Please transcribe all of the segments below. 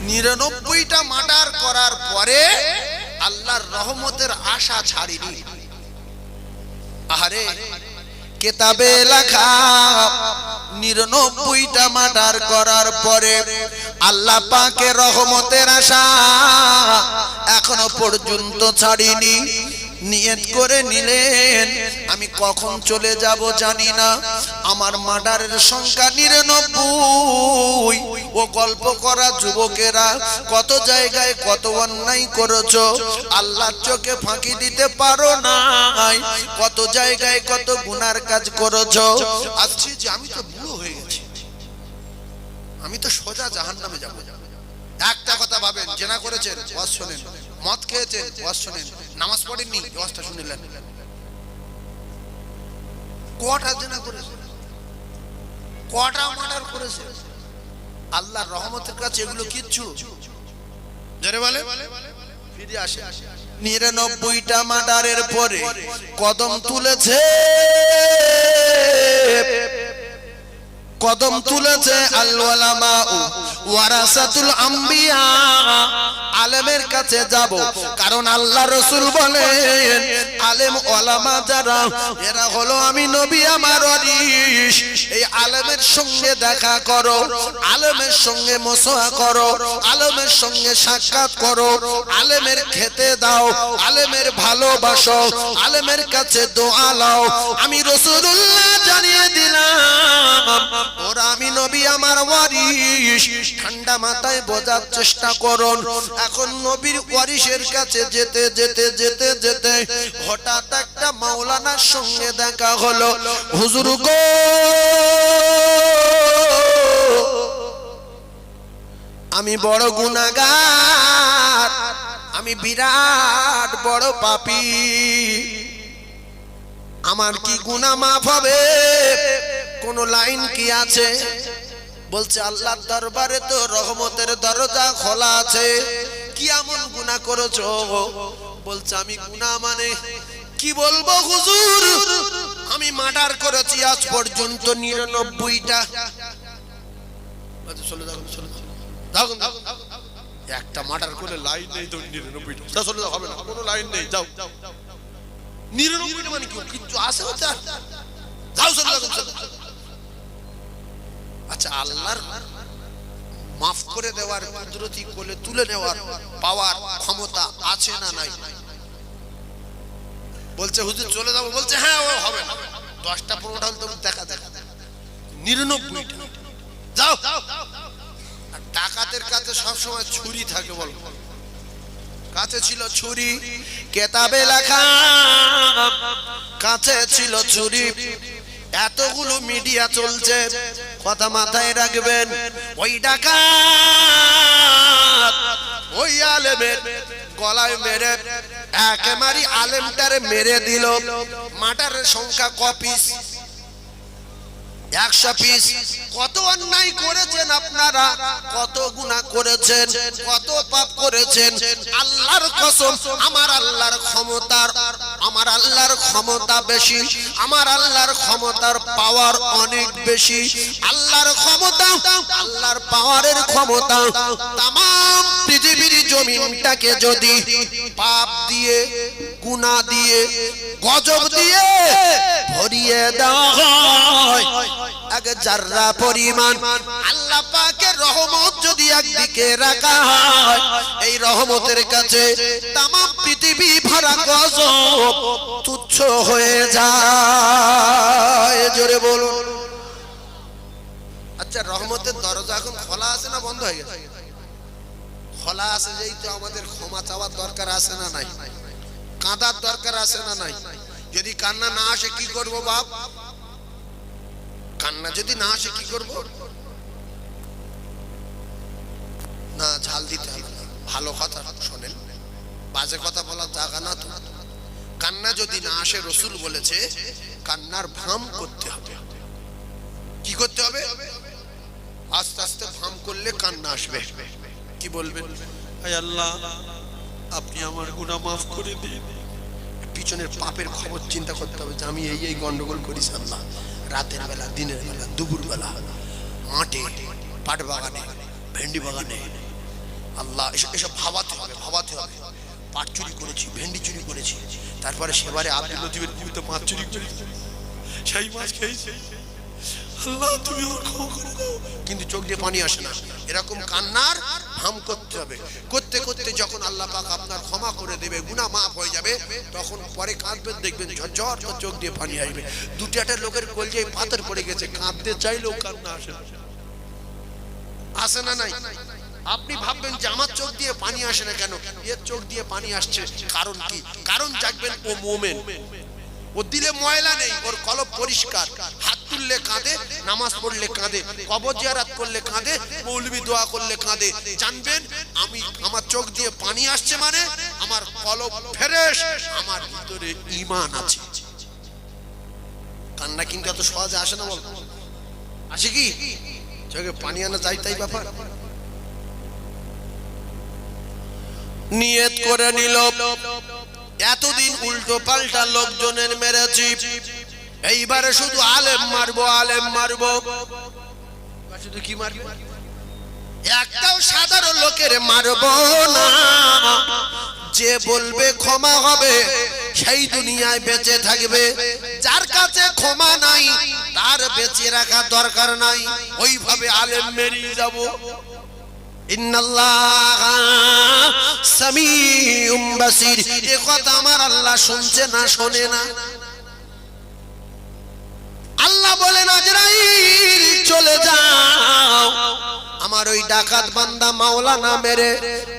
99টা murder করার পরে আল্লাহর রহমতের আশা ছাড়িনি। আরে কিতাবে লেখা 99টা মার্ডার করার পরে আল্লাহ পাকের রহমতের আশা এখনো পর্যন্ত ছাড়িনি। নিয়ত করে নিলেন আমি কখন চলে যাব জানি না, আমার মার্ডারের সংখ্যা 99। ও গল্প করা যুবকেরা কত জায়গায় কত অন্যায় করেছো, আল্লাহর চোখে ফাঁকি দিতে পারো না, কত জায়গায় কত গুনার কাজ করেছো। আজকে যে আমি তো বুড়ো হয়ে গেছি, আমি তো সোজা জাহান্নামে যাব। একটা কথা ভাবেন, জেনা করেছেন ওয়াজ শুনেন, মদ খেয়েছেন ওয়াজ শুনেন, নামাজ পড়েননি ওয়াজটা শুনলেন। কটা জেনা করেছে, কটা মার্ডার করেছে, আল্লাহর রহমতের কাছে এগুলো কিচ্ছু। জোরে বলে ফিরে আসে। 99টা মার্ডারের পরে কদম তুলেছে, কদম তুলেছে আল উলামা ওয়ারাসাতুল আম্বিয়া। আলেমের কাছে যাব, কারণ আল্লাহ রাসূল বলেন আলেম ওলামা যারা এরা হলো আমি নবী আমার ওয়ারিস। এই আলেমের সঙ্গে দেখা করো, আলেমের সঙ্গে মুসাফা করো, আলেমের সঙ্গে সাক্ষাৎ করো, আলেমের খেতে দাও, আলেমের ভালোবাসো, আলেমের কাছে দোয়া লাও। আমি রাসূলুল্লাহ জানিয়ে দিলাম ওরা আমি নবী আমার ওয়ারিস। ঠান্ডা মাথায় বোঝার চেষ্টা করুন। এখন নবীর ওয়ারিসের কাছে যেতে যেতে যেতে যেতে হঠাৎ একটা মাওলানার সঙ্গে দেখা হলো। হুজুর গো, আমি বড় গুনাহগার, আমি বিরাট বড় পাপী, আমার কি গুনাহ মাফ হবে? কোন লাইন কি আছে? বলছে আল্লাহর দরবারে তো রহমতের দরজা খোলা আছে। কি এমন গুনাহ করেছো? বলছে আমি গুনাহ মানে কি বলবো হুজুর, আমি মার্ডার করেছি আজ পর্যন্ত 99টা। আচ্ছা চলে যাও, চলে যাও, একটা মার্ডার করে লাইন নেই তো 99টা চলে যাও, হবে না, কোনো লাইন নেই, যাও। 99টা মানে কি কিছু আছে? যাও চলে যাও। আচ্ছা আল্লাহর মাফ করে দেওয়ার কুদরতি কোলে তুলে নেওয়ার পাওয়ার ক্ষমতা আছে না নাই? বলছে হুজুর চলে যাবো। বলছে হ্যাঁ ও হবে, 10টা 15টা হলে তো দেখা দেখা 99টা যাও। আর ডাকাতের কাছে সবসময় ছুরি থাকে, বল কাছে ছিল ছুরি, কেতাবে লেখা কাছে ছিল ছুরি। এতগুলো মিডিয়া চলছে, কথা মাথায় রাখবেন। ওই ডাকাত ওই আলেমের গলায় মেরে একেবারে আলেমটারে মেরে দিল। মার্ডারের সংখ্যা কপিস? 100 পিস। কত অন্যায় করেছেন আপনারা, কত গুনাহ করেছেন, কত পাপ করেছেন। আল্লাহর কসম, আমার আল্লাহর ক্ষমতার, আমার আল্লাহর ক্ষমতা বেশি, আমার আল্লাহর ক্ষমতার পাওয়ার অনেক বেশি। আল্লাহর ক্ষমতা, আল্লাহর পাওয়ারের ক্ষমতা তাম পৃথিবীর জমিনটাকে যদি পাপ দিয়ে, গুনাহ দিয়ে, গজব দিয়ে ভরিয়ে দেওয়া হয়, আগে যারা পরিমাণ আল্লাহ পাকের রহমত যদি একদিকে রাখা হয়, এই রহমতের কাছে তাম পৃথিবী ভরা গজব তুচ্ছ হয়ে যায়। জোরে বলুন। আচ্ছা রহমতের দরজা এখন খোলা আছে না বন্ধ হয়ে গেছে? খোলা আছে, যেই তো আমাদের ক্ষমা চাওয়ার দরকার আছে না নাই? কাঁদার দরকার আছে না নাই? যদি কান্না না আসে কি করব বাপ? কান্না যদি না আসে কি করব? না ঝাল দিতে হবে। ভালো কথা শোনেন, বাজে কথা বলার জায়গা না তো। কান্না যদি না আসে, রসুল বলেছে কান্নার ভাম করতে হবে। কি করতে হবে? আস্তে আস্তে ভাম করলে কান্না আসবে। কি বলবেন? আয় আল্লাহ, আপনি আমার গুনাহ মাফ করে দিন। পিছনের পাপের খবর চিন্তা করতে হবে যে আমি এই এই গন্ডগোল করিস আল্লাহ। রাতের বেলা, দিনের বেলা, দুপুর বেলা, মাঠে, পাট বাগানে, ভেন্ডি বাগানে, আল্লাহ এসব ভাবাতে হবে, ভাবাতে হবে। পাট চুরি করেছি, ভেন্ডি চুরি করেছি, তারপরে সেবারে আব্দুল লতিফের পুকুরিতে মাছ চুরি করেছি, সেই মাছ খেয়েছি, আল্লাহ তুমি আমার ক্ষমা করে দাও, কিন্তু চোখ দিয়ে পানি আসে না। এরকম কান্নার হাম করতে হবে। করতে করতে যখন আল্লাহ পাক আপনার ক্ষমা করে দেবে, গুনাহ মাফ হয়ে যাবে, তখন পরে কাঁদবেন, দেখবেন ঝরঝর করে চোখ দিয়ে পানি আসবে। দুটি একটা লোকের কলজায় পাথর পড়ে গেছে, কাঁদতে চাইলেও কান্না আসে না, আসে না? নাই? আপনি ভাববেন যে আমার চোখ দিয়ে পানি আসে না কেন, এর চোখ দিয়ে পানি আসছে, কারণ কি? কারণ জানবেন ও মুমিন, ও দিলে ময়লা নেই, ওর কলব পরিষ্কার, হাত তুললে কাঁদে, নামাজ পড়লে কাঁদে, কবর জিয়ারত করলে কাঁদে, মৌলবি দোয়া করলে কাঁদে। জানবেন আমি, আমার চোখ দিয়ে পানি আসছে মানে আমার কলব ফ্রেশ, আমার ভিতরে ঈমান আছে। কান্না কিন্তু এত সহজে আসে না, বল আসে কি? চোখে পানি আনা চাই, তাই ব্যাপার। নিয়ত করে নিল, এতদিন উল্টো পাল্টা লোকজনের মেরেছি, এইবারে শুধু আলেম মারবো, আলেম মারবো। শুধু কি মারবো? একটাও সাধারণ লোকের মারবো না। যে বলবে ক্ষমা হবে সেই দুনিয়ায় বেঁচে থাকবে, যার কাছে ক্ষমা নাই তার বেঁচে রাখা দরকার নাই। ওইভাবে আলেম মেরিয়ে যাব। ইন্নাল্লাহা সামিউম বাসীর, এ কথা আমার আল্লাহ শুনছে না শোনে না? আল্লাহ বলেন আজরাইল চলে যাও, আমার ওই ডাকাত বান্দা মাওলানা মেরে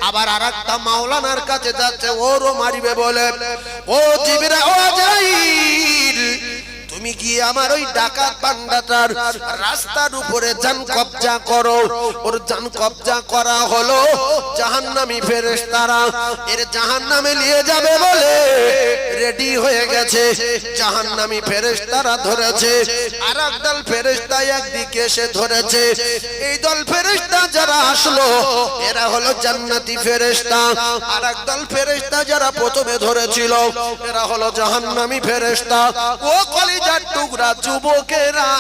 আবার আরেকটা মাওলানার কাছে যাচ্ছে, ওরও মারিবে বলে। ও জিবরাইল, ও আজরাইল, তুমি গিয়ে আমার ওই ডাকাত বান্দাটার রাস্তার উপরে জান কবজা করো। ওর জান কবজা করা হলো, জাহান্নামী ফেরেশতারা এর জাহান্নামে নিয়ে যাবে বলে রেডি হয়ে গেছে। জাহান্নামী ফেরেশতারা ধরেছে, আর একদল ফেরেশতা একদিকে এসে ধরেছে। এই দল ফেরেশতা যারা আসলো এরা হলো জান্নাতি ফেরেশতা, আর একদল ফেরেশতা যারা প্রথমে ধরেছিল এরা হলো জাহান্নামী ফেরেশতা। ও কলিজার টুকরা যুবকেরা,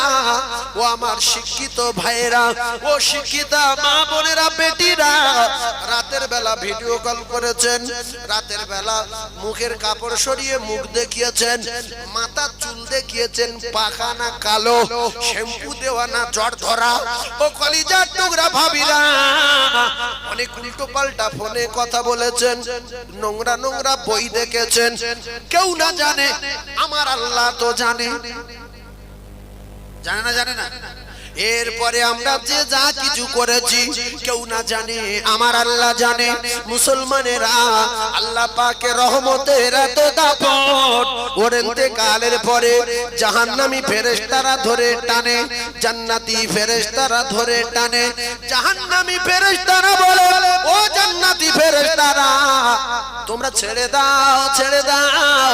ও আমার শিক্ষিত ভাইয়েরা, ও শিক্ষিতা মা বোনেরা, বেটিরা, রাতের বেলা ভিডিও কল করেছেন, রাতের বেলা মুখের কাপড় সরিয়ে মুখ দেখিয়েছেন, মাথার চুল দেখিয়েছেন পাকা না কালো, শ্যাম্পু দেওয়া না জড় ধরা। ও কলিজার টুকরা ভাবিরা, অনেক উল্টো পাল্টা ফোনে কথা বলেছেন, নোংরা নোংরা বই দেখেছেন, কেউ না জানে, আমার আল্লাহ তো জানে। জানে না? জানে না? এরপরে আমরা যে যা কিছু করেছি কেউ না জানে, আমার আল্লাহ জানে। মুসলমানেরা, আল্লাহ পাকের রহমতের এত দাপট, ওর ইন্তেকালের পরে জাহান্নামী ফেরেশতারা ধরে টানে, জান্নাতি ফেরেশতারা ধরে টানে। জাহান্নামী ফেরেশতারা বলে, ও জান্নাতি ফেরেশতারা, তোমরা ছেড়ে দাও, ছেড়ে দাও,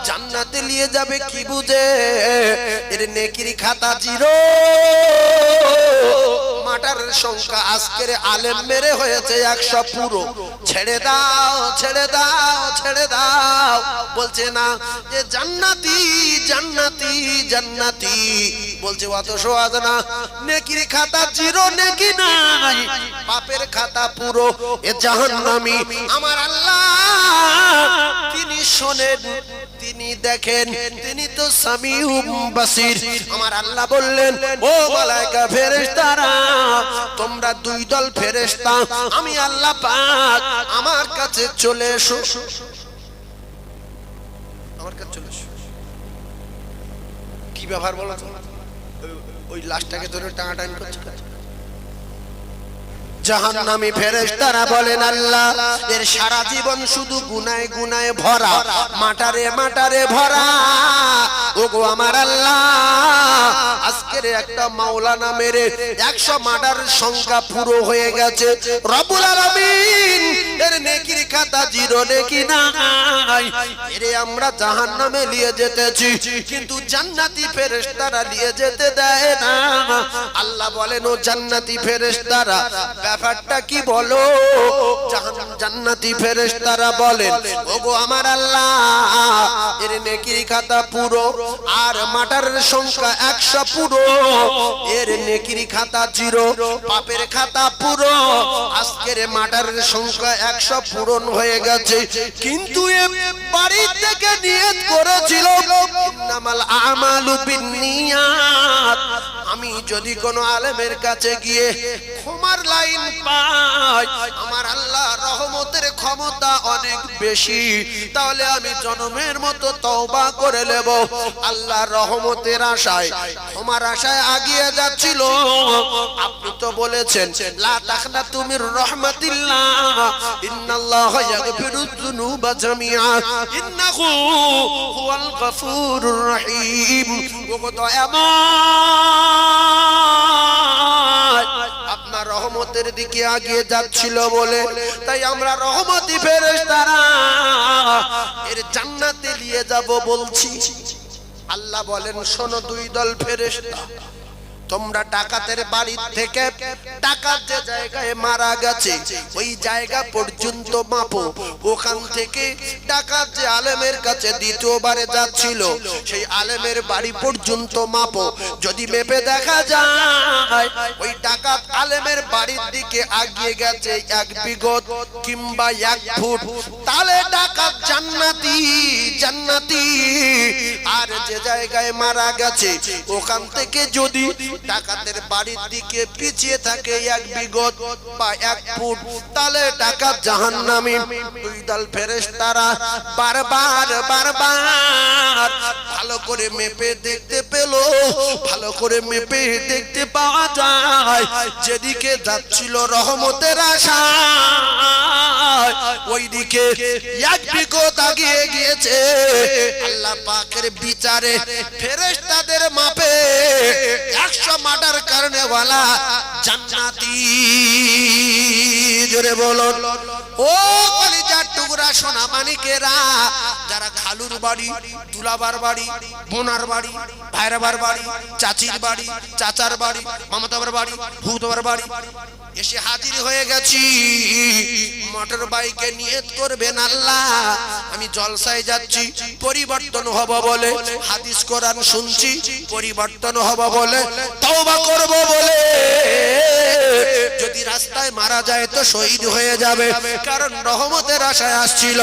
জান্নাতে নিয়ে যাবে কি বুঝে? এর নেকির খাতা জিরো। মাটার সংখ্যা আজকের আলেম মেরে হয়েছে 100 পুরো। ছেড়ে দাও, ছেড়ে দাও, ছেড়ে দাও। বলছে না যে জান্নাতি, জান্নাতি, জান্নাতি, বলছে অত সহজ না। নেকির খাতা জিরো, নেকি নাই, পাপের খাতা পুরো। এ জাহান্নামী। আমার আল্লাহ তিনি শোনেন, তিনি দেখেন, তিনি তো সামিউম বাসীর। আমার আল্লাহ বললেন, ও মালায়েকা ফেরেশতারা, তোমরা দুই দল ফেরেশতা, আমি আল্লাহ পাক আমার কাছে চলে এসো, আমার কাছে চলে এসো। কি ব্যাপার বলো তো? ওই লাশটাকে ধরে টানাটানি করছে। জাহান্নামী ফেরেশতারা বলেন, আল্লাহ এর সারা জীবন শুধু গুনাহে গুনাহে ভরা, মাটারে মাটারে ভরা। ওগো আমার আল্লাহ, আজকের একটা মাওলানা মেরে 100 মাটার সংখ্যা পুরো হয়ে গেছে। রব্বুল আলামিন এর নেকির খাতা জিরো, নেকি নাই। এরে আমরা জাহান্নামে নিয়ে যেতেছি, কিন্তু জান্নাতি ফেরেশতারা নিয়ে যেতে দেয় না। আল্লাহ বলেন, ও জান্নাতি ফেরেশতারা, ব্যাপারটা কি বলো? জান্নাতি ফেরেশতারা বলেন, ওগো আমার আল্লাহ, এর নেকির খাতা পুরো, আর মাটারের সংখ্যা 100 পুরো, এর নেকির খাতা 0, পাপের খাতা পুরো। আজকের মাটারের সংখ্যা 100 পূরণ হয়ে গেছে, কিন্তু এ বাড়ি থেকে নিয়ত করেছিল ইন্নামাল আমালু বিন্নিয়াত, আমি যদি কোনো আলেমের কাছে গিয়ে ক্ষমার লাইন পাই, আমার আল্লাহ রহমতের ক্ষমতা অনেক বেশি, তাহলে আমি জনমের মতো তওবা করে নেব। আল্লাহ রহমতের আশায়, ক্ষমার আশায় আগিয়ে যাচ্ছিল। আপনি তো বলেছেন লা তাখনাতু মির রাহমাতিল্লাহ, ইন্নাল্লাহা ইয়াগফিরুয যুনুবা জামিআ, ইন্নাহু হুয়াল গফুরুর রহিম। ওগো দয়াময়, আপনার রহমতের দিকে আগিয়ে যাচ্ছিল বলে তাই আমরা রহমতি ফেরেশতারা এর জান্নাতে নিয়ে যাব বলছি। আল্লাহ বলেন, শোনো 2 দল ফেরেশতা, তোমরা ডাকাতের বাড়ি থেকে ডাকাত যে জায়গায় মারা গেছে ওই জায়গা পর্যন্ত মাপো, ওখান থেকে ডাকাত যে আলেমের কাছে দ্বিতীয়বারে যাচ্ছিল সেই আলেমের বাড়ি পর্যন্ত মাপো। যদি মেপে দেখা যায় ওই ডাকাত আলেমের বাড়ির দিকে আগিয়ে গেছে 1 বিঘত কিংবা 1 ফুট, তাহলে ডাকাত জান্নাতি জান্নাতি। আর যে জায়গায় মারা গেছে ওখান থেকে যদি ডাকাতের বাড়ির দিকে পিছিয়ে থাকে 1 বিঘত বা 1 ফুট, তাহলে ডাকাত জাহান্নামী। 2 দল ফেরেশতারা বারবার বারবার ভালো করে মেপে দেখতে পেল, ভালো করে মেপে দেখতে পাওয়া যায় যেদিকে যাচ্ছিল রহমতের আশায় ওই দিকে 1 বিঘত আগিয়ে গিয়েছে। আল্লাহ পাকের বিচারে ফেরেশতাদের মাপে 100 মার্ডার করনে वाला জান্নাতি। জোরে বলো ও কলিজার টুকরা সোনা মানিকেরা, যারা খালুর বাড়ি, দুলাবার বাড়ি, বোনার বাড়ি, ভাইরাবার বাড়ি, চাচির বাড়ি, চাচার বাড়ি, মামাতাবার বাড়ি, ভূতবার বাড়ি এসে হাজির হয়ে গেছি। মোটর বাইকে নিয়ত করবেন, আল্লাহ আমি জলসায় যাচ্ছি, পরিবর্তন হব বলে, হাদিস কোরআন শুনছি, পরিবর্তন হব বলে, তওবা করব বলে। যদি রাস্তায় মারা যায় তো শহীদ হয়ে যাবে, কারণ রহমতের আশায় আসছিল।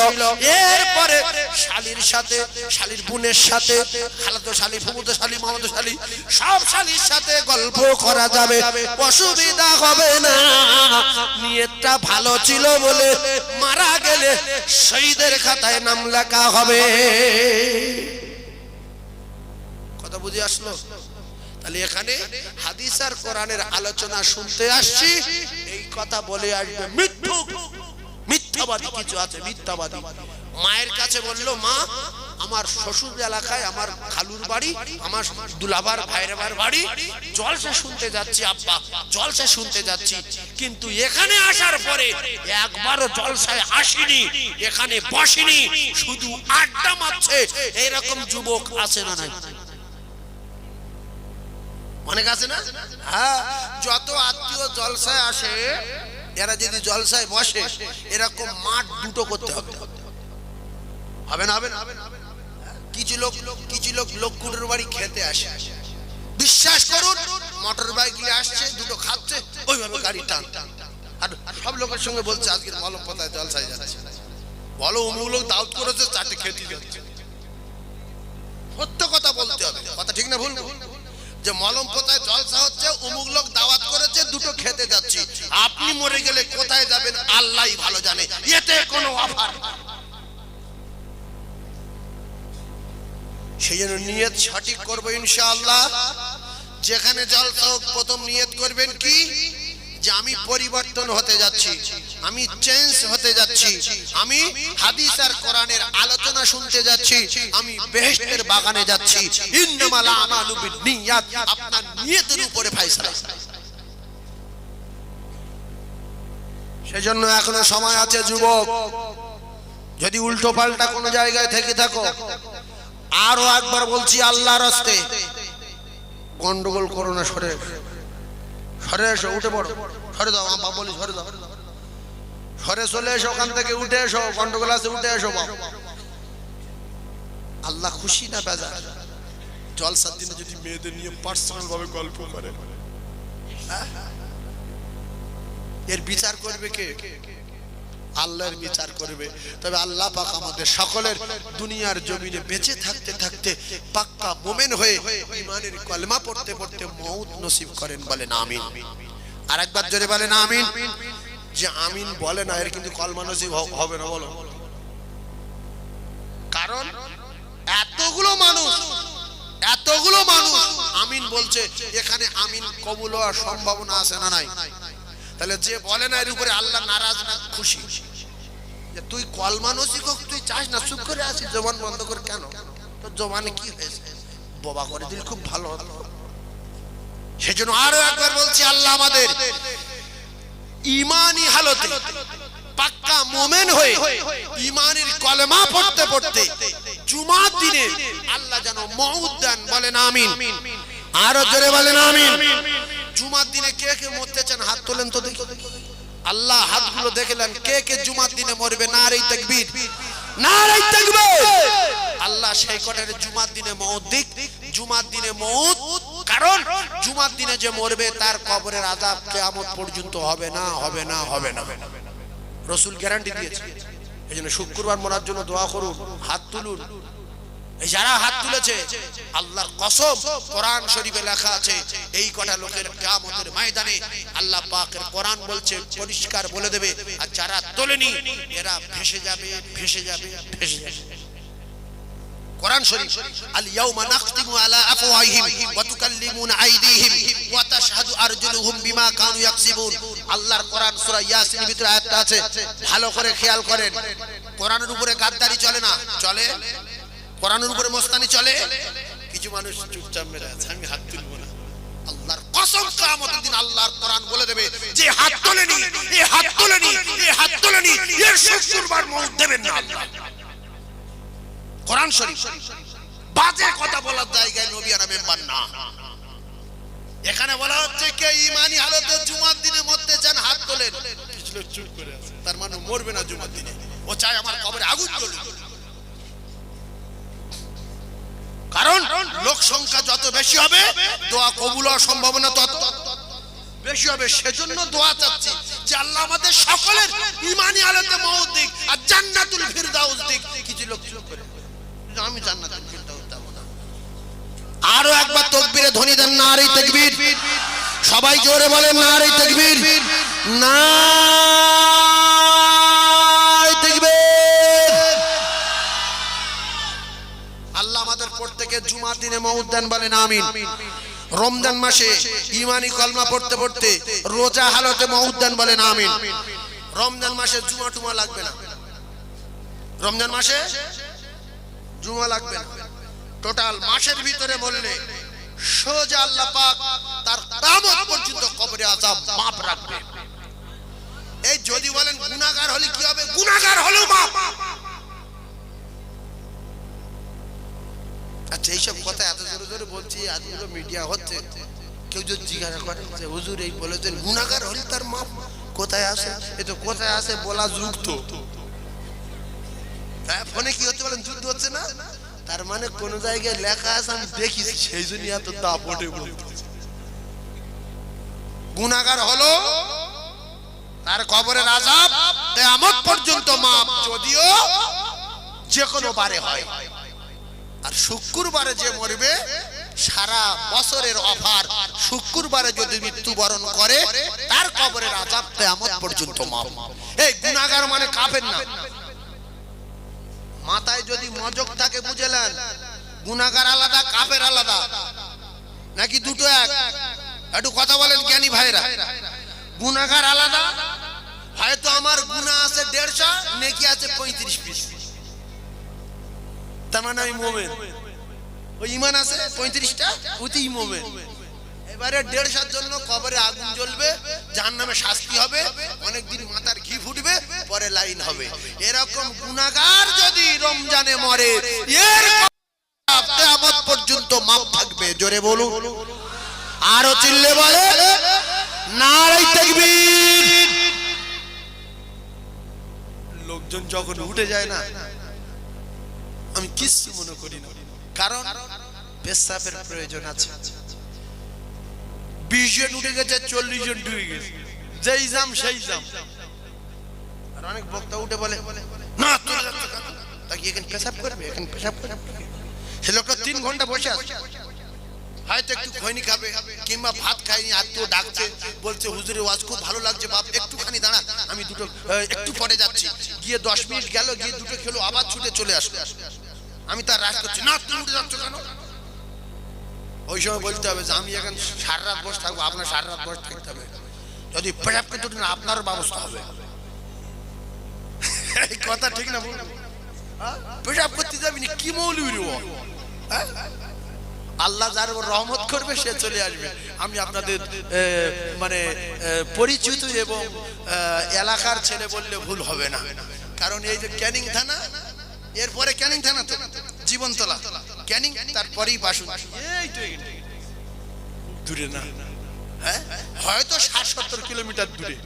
এরপরে শালির সাথে, শালির বোনের সাথে, খালাতো শালি, ফুফুতো শালি, মামাতো শালি, সব শালির সাথে গল্প করা যাবে, অসুবিধা হবে না। নিয়তটা ভালো ছিল বলে মারা গেলে শহীদের খাতায় নাম লেখা হবে। কথা বুঝে আসলো? তাহলে এখানে হাদিস আর কোরআনের আলোচনা শুনতে আসছি, এই কথা বলে আসবে মিথ্যুক, মিথ্যাবাদী কিছু আছে, মিথ্যাবাদী। মায়ের কাছে বলল, মা আমার শ্বশুর এলাকায় আমার খালুর বাড়ি, আমার দুলাভার ভাইরাবার বাড়ি, জলসা শুনতে যাচ্ছি আব্বা, জলসা শুনতে যাচ্ছি, কিন্তু এখানে আসার পরে একবারও জলসায় আসিনি, এখানে বসিনি, শুধু আড্ডা মারছে। এরকম যুবক আছে না নাই? অনেক আছে না? হ্যাঁ, যত আত্মীয় জলসায় আসে এরা যদি জলসায় বসে এরকম মাঠ দুটো করতে হবে। হবে না? হবে না? কিছু লোক লোককুটের বাড়ি খেতে আসে, বিশ্বাস করুন, মোটর বাইক নিয়ে আসছে, দুটো খাচ্ছে, ওইভাবে গাড়ি টান, আর সব লোকের সঙ্গে বলছে আজকের মলম পাতায় জলসায় যাচ্ছে, বলো অমুক লোক দাওয়াত করেছে, 4টে খেতে যাচ্ছে। সত্য কথা বলতে হবে, কথা ঠিক না ভুল? যে মলম পোতায় জলসা হচ্ছে, অমুক লোক দাওয়াত করেছে, 2টো খেতে যাচ্ছি। আপনি মরে গেলে কোথায় যাবেন আল্লাহই ভালো জানে, এতে কোনো অফার। সেই জন্য নিয়ত সঠিক করবো ইনশাআল্লাহ। যেখানে জলসা হোক প্রথম নিয়ত করবেন কি, যে আমি পরিবর্তন হতে যাচ্ছি, আমি চেঞ্জ হতে যাচ্ছি, আমি হাদিস আর কোরআনের আলোচনা শুনতে যাচ্ছি, আমি বেহেশতের বাগানে যাচ্ছি। ইন্নামাল আমালু বিন্নিয়াত, আপনার নিয়তের উপরে ফয়সালা। সেজন্য এখনো সময় আছে যুবক, যদি উল্টো পাল্টা কোনো জায়গায় থেকে থাকো, আরো একবার বলছি আল্লাহর রাস্তায় গন্ডগোল করো না, সরে সরে এসো, উঠে পড়ো। সরে দাও, আমার বাপ বলি সরে দাও, সরে চলে এসো, ওখান থেকে উঠে এসো, গন্ডগোল আছে উঠে এসো বাপ। আল্লাহ খুশি না বেজার? জলসার দিনে যদি মেয়েদের নিয়ে পার্সোনাল ভাবে গল্প করে, এর বিচার করবে কে? আল্লাহর বিচার করবে। তবে আল্লাহ পাক আমাদের সকলের দুনিয়ার জমিনে বেঁচে থাকতে থাকতে পাক্কা মুমিন হয়ে ঈমানের কলমা পড়তে পড়তে মওত নসিব করেন, বলেন আমিন। আরেকবার জোরে বলেন আমিন। যে আমিন বলে না এর কিন্তু কলমা নসিব হবে না, বলো। কারণ এতগুলো মানুষ আমিন বলছে, এখানে আমিন কবুল হওয়ার সম্ভাবনা আছে না নাই? তাহলে যে বলে না এর উপরে আল্লাহ নারাজ না খুশি? যে তুই কলমা নসিব হোক তুই চাস না, চুপ করে আছিস, জবান বন্ধ করে কেন? তোর জবানে কি হয়েছে? বাবা করে দিল খুব ভালো হতো। সেজন্য আরো একবার বলছি, আল্লাহ আমাদের ঈমানি হালতে পাক্কা মুমিন হয়ে ঈমানের কলেমা পড়তে পড়তে জুমার দিনে আল্লাহ যেন মওত দেন, বলেন আমিন। আরো জোরে বলেন আমিন। জুমার দিনে কে কে মরতে চান হাত তোলেন তো দেখি। আল্লাহ হাতগুলো দেখলেন, কে কে জুমার দিনে মরবে? নারে তাকবীর, নারে তাকবীর। আল্লাহ সেই কটার জুমার দিনে মওত দিক, জুমার দিনে মওত। কারণ জুমার দিনে যে মরবে তার কবরের আযাব কিয়ামত পর্যন্ত হবে না, হবে না, হবে না। রাসূল গ্যারান্টি দিয়েছে। এজন্য শুক্রবার মরার জন্য দোয়া করুন, হাত তুলুন। এই যারা হাত তুলেছে আল্লাহর কসম, কোরআন শরীফে লেখা আছে এই কটা লোকের কিয়ামতের ময়দানে আল্লাহ পাকের কোরআন বলছে, পরিষ্কার বলে দেবে, আর যারা তোলেনি এরা ভেসে যাবে, ভেসে যাবে, ভেসে যাবে। কোরআন শরীফ, আল ইয়াউমা নাখতিমু আলা আফওয়াহিহিম ওয়া তুকাল্লিমুনা আইদিহিম ওয়া তাশহাদু আরজুলুহুম বিমা কানু ইয়াকসিবুন। আল্লাহর কোরআন সূরা ইয়াসিনের ভিতরে আয়াতটা আছে, ভালো করে খেয়াল করেন। কোরআনের উপরে গাদ্দারি চলে না, চলে? কোরআনের উপরে মস্তানি চলে? কিছু মানুষ চুপচাপ মেরে আছে, আমি হাত তুলবো না। আল্লাহর কসম, কিয়ামতের দিন আল্লাহর কোরআন বলে দেবে, যে হাত তোলেনি, এই হাত তোলেনি, এই হাত তোলেনি, এর শুক্রবার মওত দেবেন না আল্লাহ। কোরআন শরীফ। বাজে কথা বলার জায়গায় নবী আর মেম্বার না। এখানে বলা হচ্ছে কে ঈমানি হালতে জুমার দিনে মরতে চান হাত তোলেন। কিছু লোক চুপ করে আছে, তার মানে মরবে না জুমার দিনে, ও চায় আমার কবরে আগুন জ্বলুক। কারণ লোক সংখ্যা যত বেশি হবে দোয়া কবুল হওয়ার সম্ভাবনা তত বেশি হবে। সেজন্য দোয়া চাচ্ছি যে আল্লাহ আমাদের সকলের ঈমানি হালতে মওত দিক আর জান্নাতুল ফিরদাউস দিক। কিছু লোক চুপ করে, আমি জান্নাতুল ফিরদাউস যাব না। আরো একবার তাকবীরে ধ্বনি দেন, নারে তাকবীর। সবাই জোরে বলেন নারে তাকবীর, নারে তাকবীর। আল্লাহ আমাদের প্রত্যেককে জুমার দিনে মওত দেন, বলেন আমিন। রমজান মাসে ঈমানি কলমা পড়তে পড়তে রোজা হালতে মওত দেন, বলেন আমিন। রমজান মাসে জুমা টুমা লাগবে না, রমজান মাসে জুমা লাগবে না। টোটাল মাসের ভিতরে বললে সোজা আল্লাহ পাক তার কিয়ামত পর্যন্ত কবরে আযাব মাফ রাখবে। এই যদি বলেন গুনাহগার হলে কি হবে? গুনাহগার হলেও মাফ। আচ্ছা, এইসব কথা এত জোরে জোরে বলছি, আজগুলো মিডিয়া হচ্ছে, কেউ যদি জিজ্ঞাসা করে যে হুজুর এই বলেছেন গুনাহগার হলে তার মাফ, কোথায় আছে? এ তো কোথায় আছে বলা যুক্ত। ফোনে কি হচ্ছে বলেন? যুদ্ধ হচ্ছে না, তার মানে কোন জায়গায় লেখা আছে, আমি দেখিছি, সেই জন্য এত দাপটে বলতেছে। গুনাহগার হলো তার কবরের আযাব কিয়ামত পর্যন্ত মাফ, যদিও যে কোনো বারে হয়। আর শুক্রবারে যে মরবে, সারা বছরের অফার, শুক্রবারে যদি মৃত্যুবরণ করে তার কবরের আযাব কিয়ামত পর্যন্ত মাফ। এই গুনাহগার মানে কাফের না। মাথায় যদি মজক থাকে বুঝলেন, গুনাহগার আলাদা, কাফের আলাদা, নাকি দুটো এক? একটু কথা বলেন জ্ঞানী ভাইরা। গুনাহগার আলাদা, হয়তো আমার গুনাহ আছে 150, নেকি আছে 35 পিস, তার মানে আমি মুমিন। ওই ঈমান আছে 35টা, ওতেই মুমিন। এবারে 150 জন্য কবরে আগুন জ্বলবে, জাহান্নামে শাস্তি হবে, অনেকদিন মাথার ঘি ফুটবে, পরে লাইন হবে। এরকম গুনাহগার যদি রমজানে মরে, এর কিয়ামত পর্যন্ত মাপ থাকবে। জোরে বলুন, আরো চিল্লে বলে নারে তাকবীর। লোকজন যখন উঠে যায় না, আমি কিছু মনে করি না, কারণ পেশাবের প্রয়োজন আছে। 20 জন উঠে গেছে, 40 জন ডুবে গেছে, যেই জাম সেই জাম। আর অনেক বক্তা উঠে বলে না চলে যাচ্ছে কেন, তাকে এখানে পেশাব করবে, এখানে পেশাব করবে। সে লোকটা 3 ঘন্টা বসে আছে, হয়তো একটু খৈনি খাবে কিংবা ভাত খায়নি, আর তো ডাকছে, বলছে হুজুরের ওয়াজ খুব ভালো লাগছে বাপ, একটুখানি দাঁড়া, আমি দুটো একটু পরে যাচ্ছি। গিয়ে 10 মিনিট গেল, গিয়ে দুটো খেলো, আবার ছুটে চলে আসলো। আমি তার রাগ করছি, না তুমি উঠে যাচ্ছ কেন? ওই সময় বলতে হবে যে আমি এখন সারা রাত বসে থাকবো, আপনার সারা রাত বসে থাকতে হবে, যদি পেশাব করতে উঠে না আপনার ব্যবস্থা হবে। এই কথা ঠিক না? পেশাব করতে যাবি না, কি মৌলবি রে? আল্লাহ যার রহমত করবে সে চলে আসবে। আমি আপনাদের মানে পরিচিত এবং এলাকার ছেলে বললে ভুল হবে না, কারণ এই যে ক্যানিং থানা, এরপরে ক্যানিং থানা তো জীবনতলা, ক্যানিং তারপরেই বাসন, এই তো দূরে না, হ্যাঁ হয়তো 60-70 কিলোমিটার দূরে।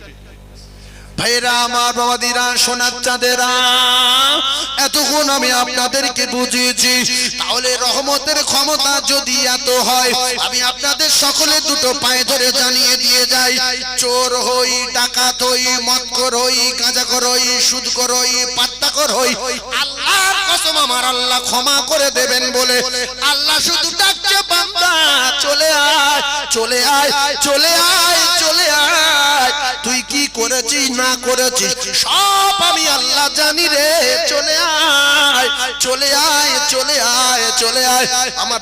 ভাইরা আমার, বাবাদিরা, সোনার চাঁদেরা, এতক্ষণ আমি আপনাদেরকে বুঝিয়েছি। তাহলে রহমতের ক্ষমতা যদি এত হয়, আমি আপনাদের সকলে দুটো পায়ে ধরে জানিয়ে দিয়ে যাই, চোর হই, ডাকাত হই, মদখোর হই, গাঁজাখোর হই, সুদখোর হই, পাত্তাখোর হই, আল্লাহর কসম আমার আল্লাহ ক্ষমা করে দেবেন বলে আল্লাহ শুধু ডাকছে, বান্দা চলে আয়, চলে আয়, চলে আয়, চলে আয়। তুই কি করেছিস না করেছিস সব আমি আল্লাহ জানি রে, চলে আয়, চলে আয়, চলে আয়, চলে আয়। আমার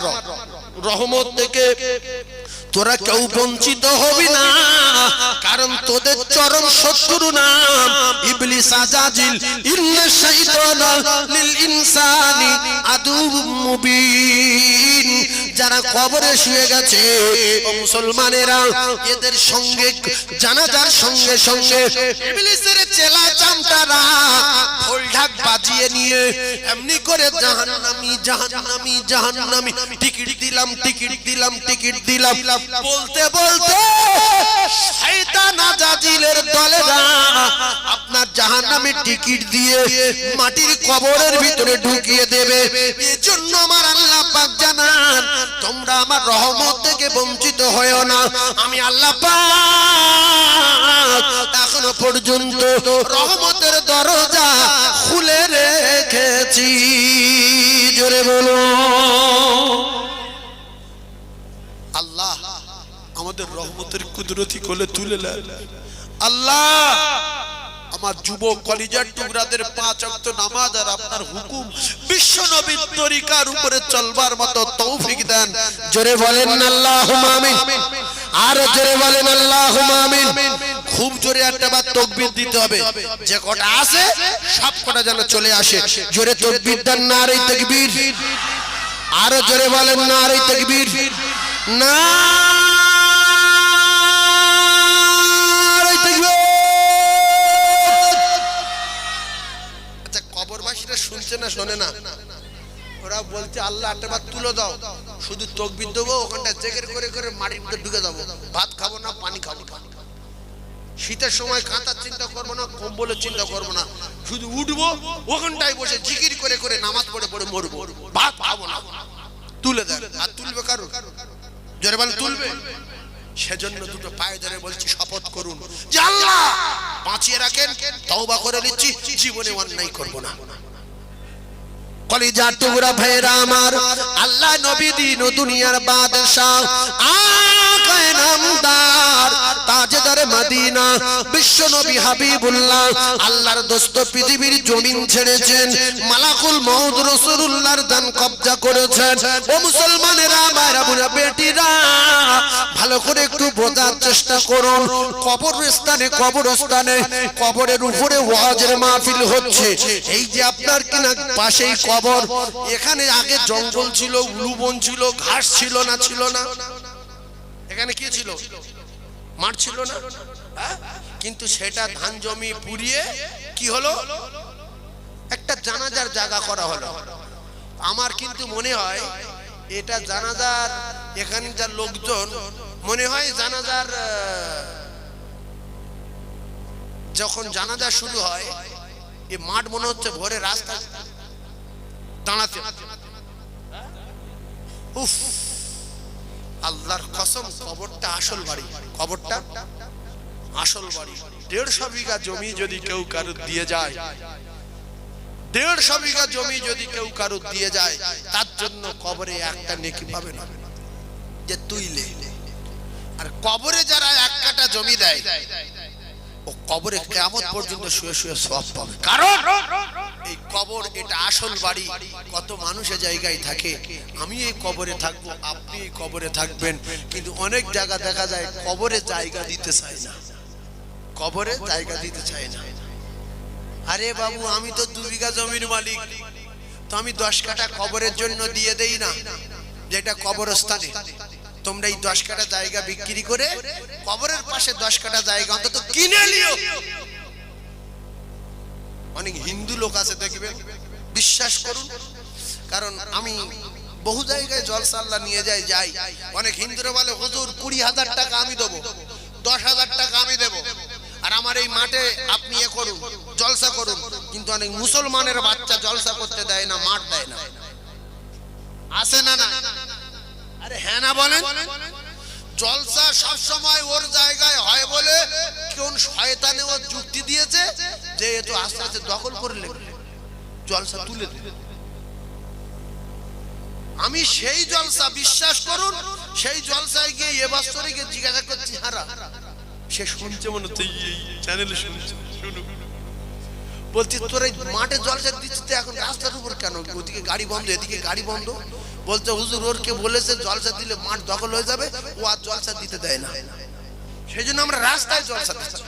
রহমত থেকে তোরা কেউ বঞ্চিত হবি না, কারণ তোদের চরম শত্রু নাম ইবলিস আজাজিল, ইন্না শাইতানা লিল ইনসানি আদুউম মুবিন। যারা কবরে শুয়ে গেছে ও মুসলমানেরা, এদের সঙ্গে জানাজার সঙ্গে সঙ্গে ইবলিসের চেলা চামটারা ঢোল ঢাক বাজিয়ে নিয়ে এমনি করে জাহান্নামী, জাহান্নামী, জাহান্নামী, টিকিট দিলাম, টিকিট দিলাম, টিকিট দিলাম বলতে বলতে শয়তান আজাজিলের দলেরা আপনার জাহান্নামের টিকিট দিয়ে মাটির কবরের ভিতরে ঢুকিয়ে দেবে। এজন্য আমার আল্লাহ পাক জানান, তোমরা আমার রহমত থেকে বঞ্চিত হয়ো না। আমি আল্লাহ পাক এখনো পর্যন্ত রহমতের দরজা খুলে রেখেছি। জোরে বলো আল্লাহ আমাদের রহমতের কুদরতি কোলে তুলে নেন। আল্লাহ আমার যুবক কলিজার টুকরাদের 5 ওয়াক্ত নামাজ আর আপনার হুকুম বিশ্ব নবীর তরিকার উপরে চলবার মতো তৌফিক দেন। জোরে বলেন আল্লাহুম্মা আমিন, আর জোরে বলেন আল্লাহুম্মা আমিন। খুব জোরে একটা বার তাকবীর দিতে হবে, যে কটা আছে সব কটা যেন চলে আসে। জোরে তাকবীর দেন, নারে তাকবীর। আর জোরে বলেন নারে তাকবীর, না শুনছে না শোনে না, ওরা বলছে আল্লাহ একটা বার তুলে দাও, শুধু তাকবীর দেবো, ওখানটা জেগের করে করে মাটির ভিতরে ঢুকে যাবো, ভাত খাবো না, পানি খাবো না, শীতের সময় কাঁথার চিন্তা করবো না, কম্বলের চিন্তা করবো না, শুধু উঠবো ওখানটায় বসে জিকির করে করে নামাজ পড়ে পড়ে মরবো, ভাত খাবো না। তুলে দেন। আর তুলবে কারো? জোরে বলেন তুলবে? সেজন্য দুটো পায়ে ধরে বলছি, শপথ করুন যে আল্লাহ বাঁচিয়ে রাখেন, তওবা করে নিচ্ছি, জীবনে অন্যায় করবো না। কলিজার টুকরা ভাইরা আমার, আল্লাহ নবী দিন ও দুনিয়ার বাদশা, আকায়ে নামদার, তাজদার মদিনা, বিশ্ব নবী হাবিবুল্লাহ, আল্লাহর দোস্ত পৃথিবীর জমিন ছেড়েছেন, মালাকুল মউত রাসূলুল্লাহর জান কবজা করেছেন। ও মুসলমানেরা, মায়েরা, বোনেরা, বেটিরা, ভালো করে একটু বোঝার চেষ্টা করুন। কবরস্থানে কবরের উপরে ওয়াজের মাহফিল হচ্ছে। এই যে আপনার কিনা পাশেই কবর, এখানে আগে জঙ্গল ছিল, উলুবন ছিল, ঘাস ছিল না? ছিল না? এখানে কি ছিল? মাঠ ছিল না? কিন্তু সেটা ধান জমি পুড়িয়ে কি হলো, একটা জানাজার জায়গা করা হলো। আমার কিন্তু মনে হয় এটা জানাজার, এখানে যার লোকজন মনে হয় জানাজার যখন জানাজা শুরু হয় এই মাঠ মনে হচ্ছে ভোরে রাস্তা দাঁড়াতে। উফ, আল্লাহর কসম, কবরটা আসল বাড়ি, কবরটা আসল বাড়ি। 150 বিঘা জমি যদি কেউ কারো দিয়ে যায়, 150 বিঘা জমি যদি কেউ কারো দিয়ে যায়, তার জন্য কবরে একটা নেকি পাবে না যে তুইলে। আর কবরে যারা 1 কাঠা জমি দেয়, ও কবরে কিয়ামত পর্যন্ত শুয়ে শুয়ে সওয়াব পাবে। কারণ এই কবর এটা আসল বাড়ি। কত মানুষের জায়গায় থাকে, আমি এই কবরে থাকবো, আপনি এই কবরে থাকবেন, কিন্তু অনেক জায়গা দেখা যায় কবরে জায়গা দিতে চায় না, কবরে জায়গা দিতে চায় না। আরে বাবু, আমি তো 2 বিঘা জমির মালিক, তো আমি 10 কাঠা কবরের জন্য দিয়ে দেই না, যেটা কবরস্থানে। তোমরা এই 10 কাঠা জায়গা বিক্রি করে কবরের পাশে 10 কাঠা জায়গা অন্তত কিনে নিও। অনেক হিন্দু লোক আছে দেখবেন, বিশ্বাস করুন, কারণ আমি বহু জায়গায় জলসা আল্লাহ নিয়ে যাই, অনেক হিন্দুরা বলে হুজুর 20,000 টাকা আমি দেবো, 10,000 টাকা আমি দেবো, আর আমার এই মাঠে আপনি এ করুন, জলসা করুন। কিন্তু অনেক মুসলমানের বাচ্চা জলসা করতে দেয় না, মাঠ দেয় না, আসে না না? আরে হ্যাঁ না বলেন? জলসা সব সময় ওর জায়গায় হয় বলে কোন শয়তানে ওর যুক্তি দিয়েছে যে এ তো আস্তে আস্তে দখল করলে জলসা তুলে দিল। আমি সেই জলসা, বিশ্বাস করুন, সেই জলসায় গিয়ে এ বছরে গিয়ে জিজ্ঞাসা করছি, হারা সে শুনছে মনে হচ্ছে এই চ্যানেলে শুনছে, শুনুক। বলছি তোর এই মাঠে জলসা দিচ্ছে এখন রাস্তার উপর কেন? ওদিকে গাড়ি বন্ধ, এদিকে গাড়ি বন্ধ। বলছে হুজুর ওর কে বলেছে জলসা দিলে মাঠ দখল হয়ে যাবে, ও আর জলসা দিতে দেয় না, সেই জন্য আমরা রাস্তায় জলসা দিচ্ছি।